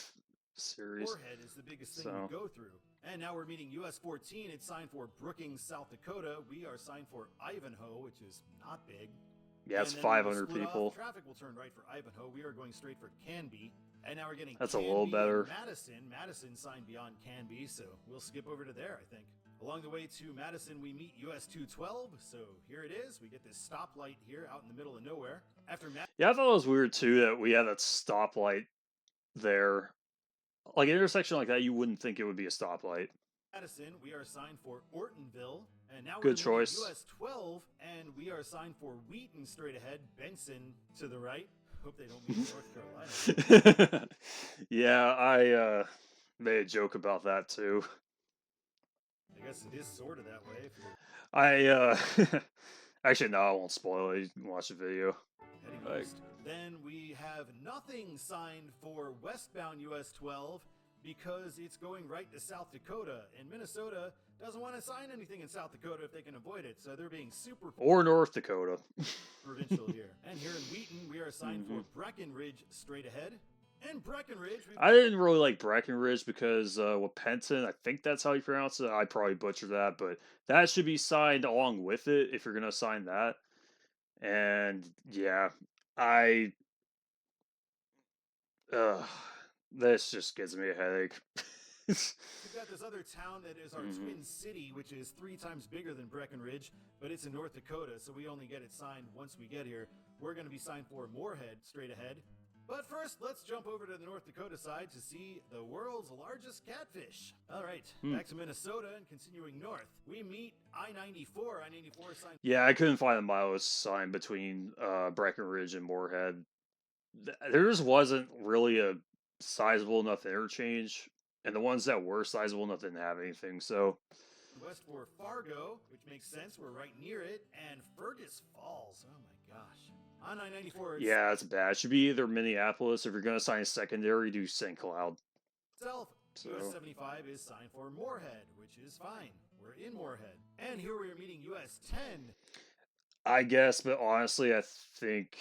series. Warhead is the biggest thing So we go through. And now we're meeting US 14. It's signed for Brookings, South Dakota. We are signed for Ivanhoe, which is not big. yeah, it's And then when we 500 split people. off, traffic will turn right for Ivanhoe. We are going straight for Canby. And now we're getting That's a Canby little and better. Madison. Madison signed beyond Canby, so we'll skip over to there, I think. Along the way to Madison, we meet US 212. So here it is. We get this stoplight here out in the middle of nowhere. After Yeah, I thought it was weird too that we had that stoplight there. Like an intersection like that, you wouldn't think it would be a stoplight. Madison, we are signed for Ortonville. And now Good we're in choice. US 12, and we are signed for Wheaton straight ahead, Benson to the right. Hope they don't mean North Carolina. Yeah, I made a joke about that too. I guess it is sort of that way if you're I actually no, I won't spoil it. You can watch the video. heading Like, east. Then we have nothing signed for westbound US 12 because it's going right to South Dakota, and Minnesota doesn't want to sign anything in South Dakota if they can avoid it, so they're being super or North Dakota. provincial here. And here in Wheaton, we are assigned Hmm. for Breckenridge straight ahead. And Breckenridge, we've I didn't really like Breckenridge because with Penton, I think that's how you pronounce it. I probably butchered that, but that should be signed along with it if you're gonna sign that. And yeah, I uh, this just gives me a headache. we've got this other town that is our Hmm. twin city, which is 3 times bigger than Breckenridge, but it's in North Dakota, so we only get it signed once we get here. We're going to be signed for Moorhead straight ahead. But first, let's jump over to the North Dakota side to see the world's largest catfish. All right, Hmm. back to Minnesota and continuing north. We meet I-94. I-94 signed. Yeah, I couldn't find a mileage sign between Breckenridge and Moorhead. There just wasn't really a sizable enough interchange, and the ones that were sizable enough didn't have anything. So West for Fargo, which makes sense. We're right near it. And Fergus Falls. Oh my gosh. On I-94 yeah, that's bad. It should be either Minneapolis. If you're gonna sign a secondary, do St. Cloud. itself, So US-75 is signed for Moorhead, which is fine. We're in Moorhead. And here we are meeting US-10. I guess, but honestly, I think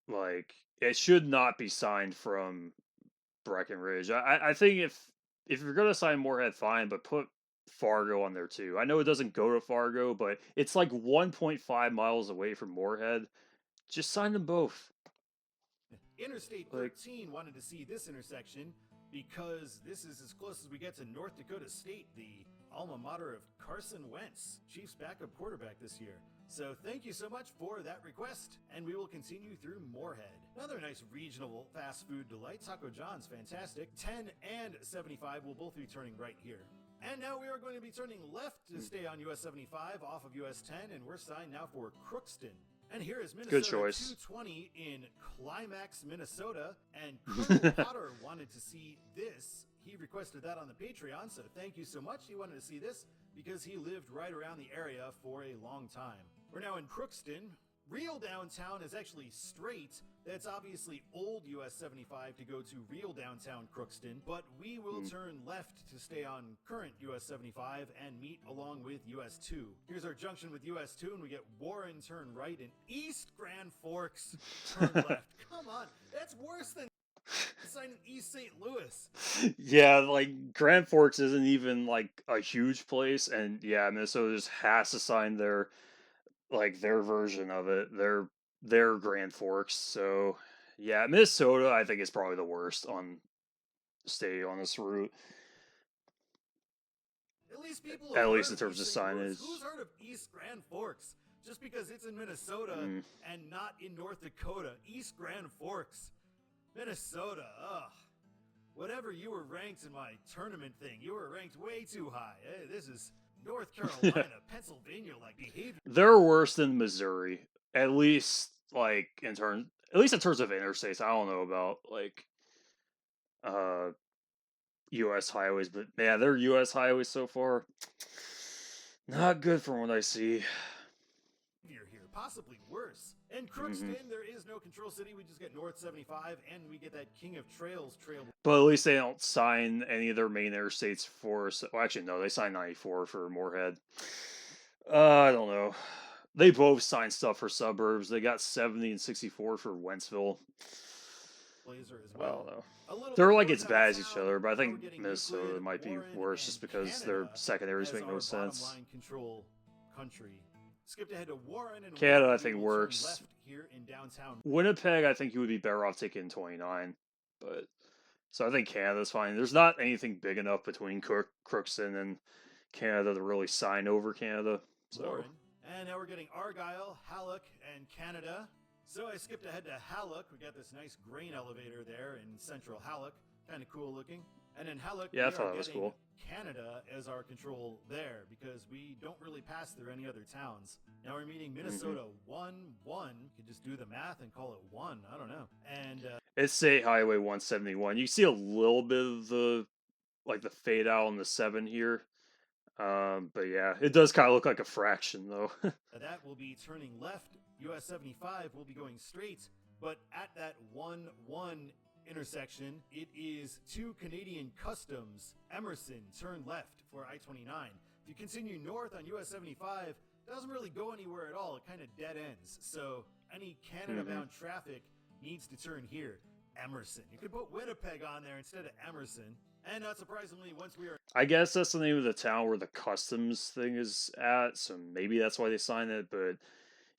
like it should not be signed from Breckenridge. I think if you're gonna sign Moorhead, fine, but put Fargo on there too. I know it doesn't go to Fargo, but it's like 1.5 miles away from Moorhead. Just sign them both. Interstate Like, 13 wanted to see this intersection because this is as close as we get to North Dakota State, the alma mater of Carson Wentz, Chiefs backup quarterback this year. So thank you so much for that request, and we will continue through Moorhead. Another nice regional fast food delight, Taco John's fantastic. 10 and 75 will both be turning right here. And now we are going to be turning left to stay on US 75 off of US 10, and we're signed now for Crookston. And here is good Minnesota choice. 220 in Climax, Minnesota. And Colonel Potter wanted to see this. He requested that on the Patreon, so thank you so much. He wanted to see this because he lived right around the area for a long time. We're now in Crookston. Real downtown is actually straight. That's obviously old US 75 to go to real downtown Crookston, but we will turn left to stay on current US 75 and meet along with US 2. Here's our junction with US 2, and we get Warren turn right and East Grand Forks turn left. Come on, that's worse than signing East St. Louis. Yeah, like Grand Forks isn't even like a huge place, and yeah, Minnesota just has to sign their version of it, their Grand Forks. So yeah, Minnesota I think is probably the worst on stay on this route, At least people have at least heard in of terms East of St. Louis. signage. Who's heard of East Grand Forks? Just because it's in Minnesota Mm. and not in North Dakota. East Grand Forks. Minnesota, ugh. Whatever you were ranked in my tournament thing, you were ranked way too high. Hey, this is North Carolina, Pennsylvania-like behavior. They're worse than Missouri, at least at least in terms of interstates. I don't know about like uh U.S. highways, but yeah, their U.S. highways so far not good from what I see. Here, possibly worse. In Hmm. Crookston, there is no Control City. We just get North 75, and we get that King of Trails trail. But at least they don't sign any of their main interstates for. Well, actually, no, they signed 94 for Moorhead. I don't know. They both signed stuff for suburbs. They got 70 and 64 for Wentzville. Blazer as I don't well. know. A little They're bit like more as bad as each downtown. other, but I Now we're think getting Minnesota Euclid, might be Warren, worse and just because their Canada secondaries as make our no bottom sense. line control country. Skipped ahead to Warren, and Canada, I we think, will turn works. left here in downtown. Winnipeg, I think you would be better off taking 29, but so I think Canada's fine. There's not anything big enough between Crookston and Canada to really sign over Canada. So Warren. And now we're getting Argyle, Hallock, and Canada. So I skipped ahead to Hallock. We got this nice grain elevator there in central Hallock. Kind of cool looking. And in Halleck, Yeah, I we are thought that was getting cool. Canada as our control there because we don't really pass through any other towns. Now we're meeting Hmm. Minnesota 1-1. You could just do the math and call it 1. I don't know. And It's State Highway 171. You see a little bit of the like the fade out on the 7 here. But yeah, it does kind of look like a fraction though. that will be turning left. US-75 will be going straight. But at that 1-1 intersection, it is 2 Canadian Customs. Emerson, turn left for I-29. If you continue north on US-75, it doesn't really go anywhere at all. It kind of dead ends. So any Hmm. Canada-bound traffic needs to turn here. Emerson. You could put Winnipeg on there instead of Emerson. And not surprisingly, once we are I guess that's the name of the town where the customs thing is at, so maybe that's why they signed it. But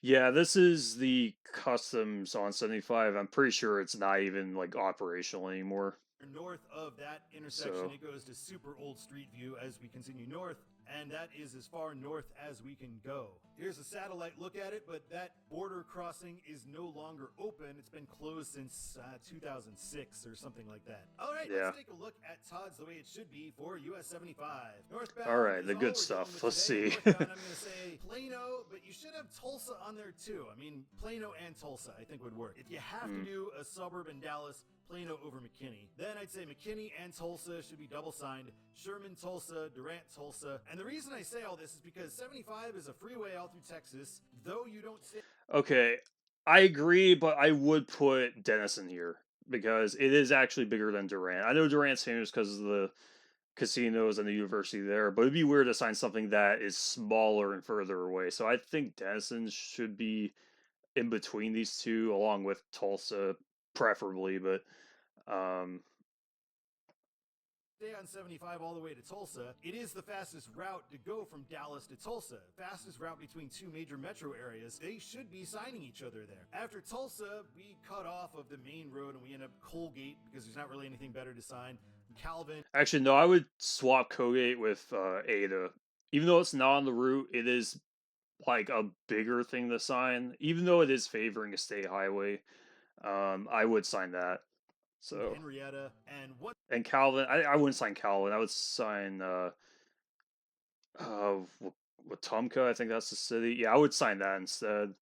yeah, this is the customs on 75. I'm pretty sure it's not even like operational anymore. north of that intersection, So it goes to super old Street View as we continue north, and that is as far north as we can go. Here's a satellite look at it, but that border crossing is no longer open. It's been closed since 2006 or something like that. All right, let's yeah. take a look at Todd's the way it should be for US 75. All Northbound right, is the all good we're dealing stuff. with Let's today. see. Northbound, I'm going to say Plano, but you should have Tulsa on there too. I mean, Plano and Tulsa, I think would work. If you have to Mm. do a suburb in Dallas, Plano over McKinney. Then I'd say McKinney and Tulsa should be double signed. Sherman, Tulsa, Durant, Tulsa. And the reason I say all this is because 75 is a freeway all through Texas, though you don't stay. Okay, I agree, but I would put Denison here because it is actually bigger than Durant. I know Durant's famous because of the casinos and the university there, but it'd be weird to sign something that is smaller and further away. So I think Denison should be in between these two, along with Tulsa, preferably. But um, Stay on 75 all the way to Tulsa. It is the fastest route to go from Dallas to Tulsa. Fastest route between two major metro areas. They should be signing each other there. After Tulsa, we cut off of the main road and we end up Colgate because there's not really anything better to sign. Calvin. actually, no, I would swap Colgate with Ada. Even though it's not on the route, it is like a bigger thing to sign. Even though it is favoring a state highway, I would sign that. So Henrietta, and what and Calvin, I wouldn't sign Calvin. I would sign uh Wetumpka. I think that's the city. Yeah, I would sign that instead.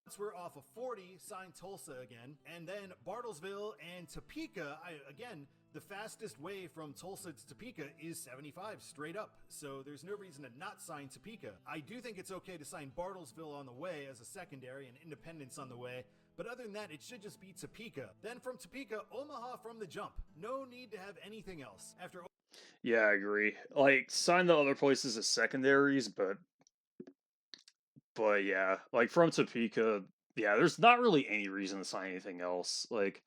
once we're off of 40, sign Tulsa again, and then Bartlesville and Topeka. Again, the fastest way from Tulsa to Topeka is 75 straight up, so there's no reason to not sign Topeka. I do think it's okay to sign Bartlesville on the way as a secondary and Independence on the way, but other than that, it should just be Topeka. Then from Topeka, Omaha from the jump. No need to have anything else. After Yeah, I agree. Like sign the other places as secondaries, but yeah, like from Topeka, yeah, there's not really any reason to sign anything else. Like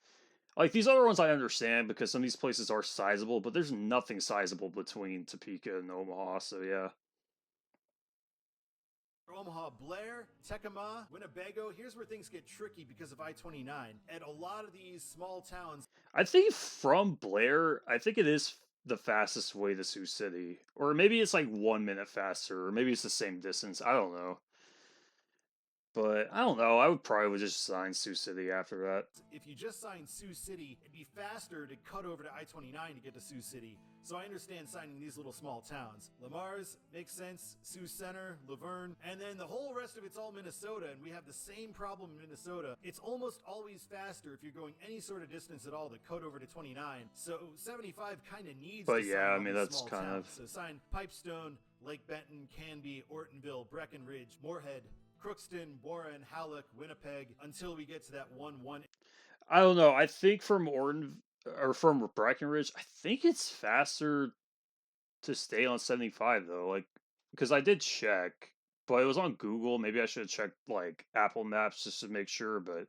these other ones I understand because some of these places are sizable, but there's nothing sizable between Topeka and Omaha, so yeah. Omaha, Blair, Tecuma, Winnebago. Here's where things get tricky because of I 29. At a lot of these small towns, I think from Blair, I think it is the fastest way to Sioux City. Or maybe it's like 1 minute faster, or maybe it's the same distance. I don't know. But I don't know. I would probably just sign Sioux City after that. if you just sign Sioux City, it'd be faster to cut over to I 29 to get to Sioux City. So I understand signing these little small towns. Lamar's makes sense, Sioux Center, Laverne, and then the whole rest of it's all Minnesota, and we have the same problem in Minnesota. It's almost always faster if you're going any sort of distance at all to cut over to 29. So 75 kind of needs to But yeah, sign I all mean these that's small kind towns. of So sign Pipestone, Lake Benton, Canby, Ortonville, Breckenridge, Moorhead, Crookston, Warren, Halleck, Winnipeg, until we get to that 1-1. I don't know. I think from Orton or from Breckenridge, I think it's faster to stay on 75 though. Like because I did check, but it was on Google. Maybe I should have checked like Apple Maps just to make sure, but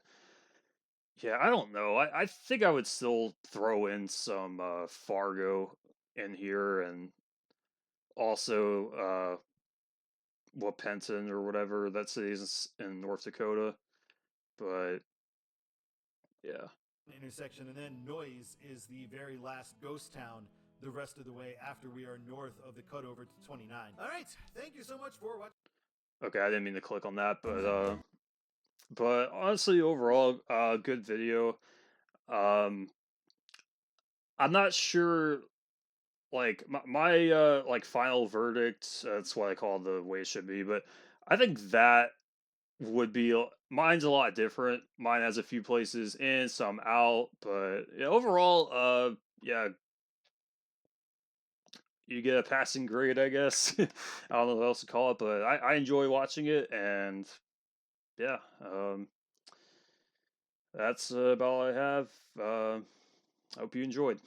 yeah, I don't know. I think I would still throw in some Fargo in here and also Wapenton or whatever that city is in North Dakota. But yeah. Intersection, and then Noise is the very last ghost town the rest of the way after we are north of the cutover to 29. All right, thank you so much for watching. Okay, I didn't mean to click on that, but honestly overall good video. Um I'm not sure. Like my like final verdict. That's what I call the way it should be. But I think that would be mine's a lot different. Mine has a few places in, some out, but yeah, overall, yeah, you get a passing grade, I guess. I don't know what else to call it, but I enjoy watching it, and yeah, that's about all I have. I hope you enjoyed.